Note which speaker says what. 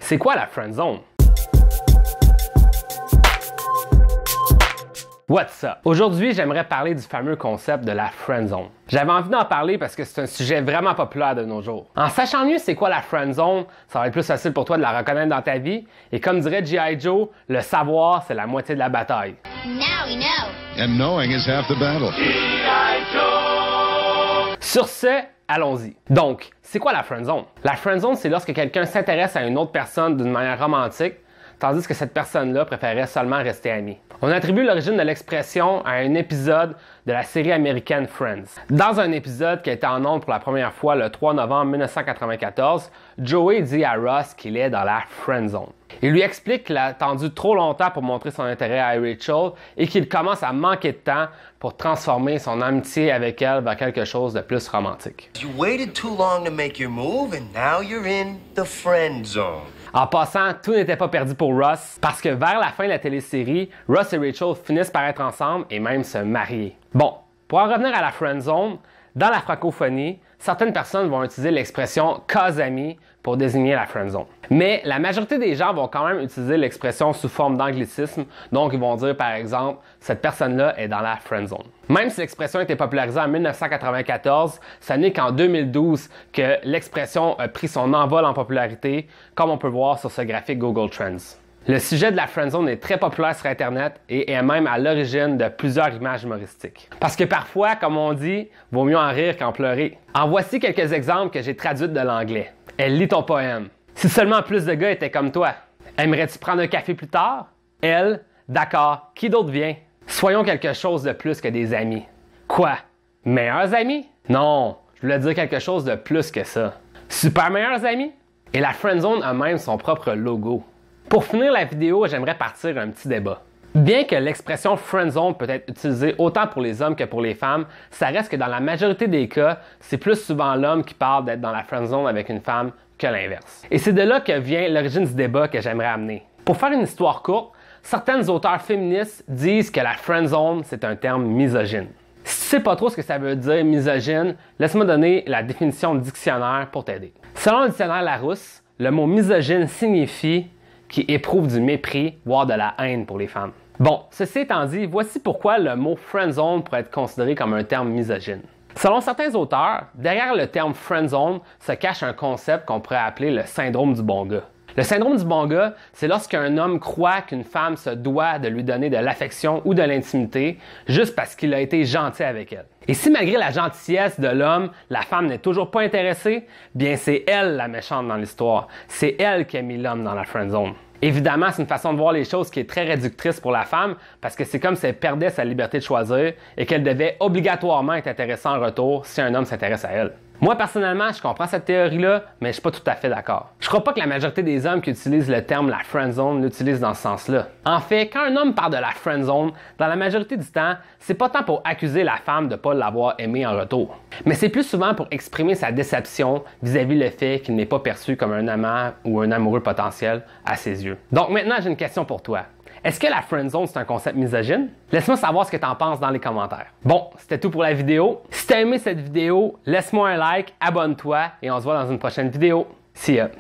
Speaker 1: C'est quoi la friend zone? What's up? Aujourd'hui, j'aimerais parler du fameux concept de la friend zone. J'avais envie d'en parler parce que c'est un sujet vraiment populaire de nos jours. En sachant mieux c'est quoi la friend zone, ça va être plus facile pour toi de la reconnaître dans ta vie. Et comme dirait G.I. Joe, le savoir, c'est la moitié de la bataille.
Speaker 2: Now we know.
Speaker 3: And knowing is half the battle.
Speaker 1: Sur ce, allons-y. Donc, c'est quoi la friend zone? La friend zone, c'est lorsque quelqu'un s'intéresse à une autre personne d'une manière romantique, tandis que cette personne-là préférait seulement rester amie. On attribue l'origine de l'expression à un épisode de la série américaine Friends. Dans un épisode qui a été en ondes pour la première fois le 3 novembre 1994, Joey dit à Ross qu'il est dans la friend zone. Il lui explique qu'il a attendu trop longtemps pour montrer son intérêt à Rachel et qu'il commence à manquer de temps pour transformer son amitié avec elle vers quelque chose de plus romantique.
Speaker 4: You waited too long to make your move and now you're in the friend zone.
Speaker 1: En passant, tout n'était pas perdu pour Ross, parce que vers la fin de la télésérie, Ross et Rachel finissent par être ensemble et même se marier. Bon, pour en revenir à la friend zone, dans la francophonie, certaines personnes vont utiliser l'expression « cas-amis » pour désigner la friend zone. Mais la majorité des gens vont quand même utiliser l'expression sous forme d'anglicisme, donc ils vont dire par exemple « cette personne-là est dans la friend zone ». Même si l'expression a été popularisée en 1994, ce n'est qu'en 2012 que l'expression a pris son envol en popularité, comme on peut voir sur ce graphique Google Trends. Le sujet de la friendzone est très populaire sur Internet et est même à l'origine de plusieurs images humoristiques. Parce que parfois, comme on dit, vaut mieux en rire qu'en pleurer. En voici quelques exemples que j'ai traduits de l'anglais. Elle lit ton poème. Si seulement plus de gars étaient comme toi. Aimerais-tu prendre un café plus tard? Elle, d'accord. Qui d'autre vient? Soyons quelque chose de plus que des amis. Quoi? Meilleurs amis? Non, je voulais dire quelque chose de plus que ça. Super meilleurs amis? Et la friendzone a même son propre logo. Pour finir la vidéo, j'aimerais partir un petit débat. Bien que l'expression friendzone peut être utilisée autant pour les hommes que pour les femmes, ça reste que dans la majorité des cas, c'est plus souvent l'homme qui parle d'être dans la friendzone avec une femme que l'inverse. Et c'est de là que vient l'origine du débat que j'aimerais amener. Pour faire une histoire courte, certaines auteurs féministes disent que la friendzone, c'est un terme misogyne. Si tu sais pas trop ce que ça veut dire misogyne, laisse-moi donner la définition de dictionnaire pour t'aider. Selon le dictionnaire Larousse, le mot misogyne signifie qui éprouve du mépris, voire de la haine pour les femmes. Bon, ceci étant dit, voici pourquoi le mot friendzone pourrait être considéré comme un terme misogyne. Selon certains auteurs, derrière le terme friendzone se cache un concept qu'on pourrait appeler le syndrome du bon gars. Le syndrome du bon gars, c'est lorsqu'un homme croit qu'une femme se doit de lui donner de l'affection ou de l'intimité juste parce qu'il a été gentil avec elle. Et si malgré la gentillesse de l'homme, la femme n'est toujours pas intéressée, bien c'est elle la méchante dans l'histoire. C'est elle qui a mis l'homme dans la friend zone. Évidemment, c'est une façon de voir les choses qui est très réductrice pour la femme parce que c'est comme si elle perdait sa liberté de choisir et qu'elle devait obligatoirement être intéressée en retour si un homme s'intéresse à elle. Moi, personnellement, je comprends cette théorie-là, mais je suis pas tout à fait d'accord. Je crois pas que la majorité des hommes qui utilisent le terme la friend zone l'utilisent dans ce sens-là. En fait, quand un homme parle de la friend zone, dans la majorité du temps, c'est pas tant pour accuser la femme de pas l'avoir aimé en retour. Mais c'est plus souvent pour exprimer sa déception vis-à-vis le fait qu'il n'est pas perçu comme un amant ou un amoureux potentiel à ses yeux. Donc maintenant, j'ai une question pour toi. Est-ce que la friend zone, c'est un concept misogyne? Laisse-moi savoir ce que tu en penses dans les commentaires. Bon, c'était tout pour la vidéo. Si tu as aimé cette vidéo, laisse-moi un like, abonne-toi et on se voit dans une prochaine vidéo. See ya!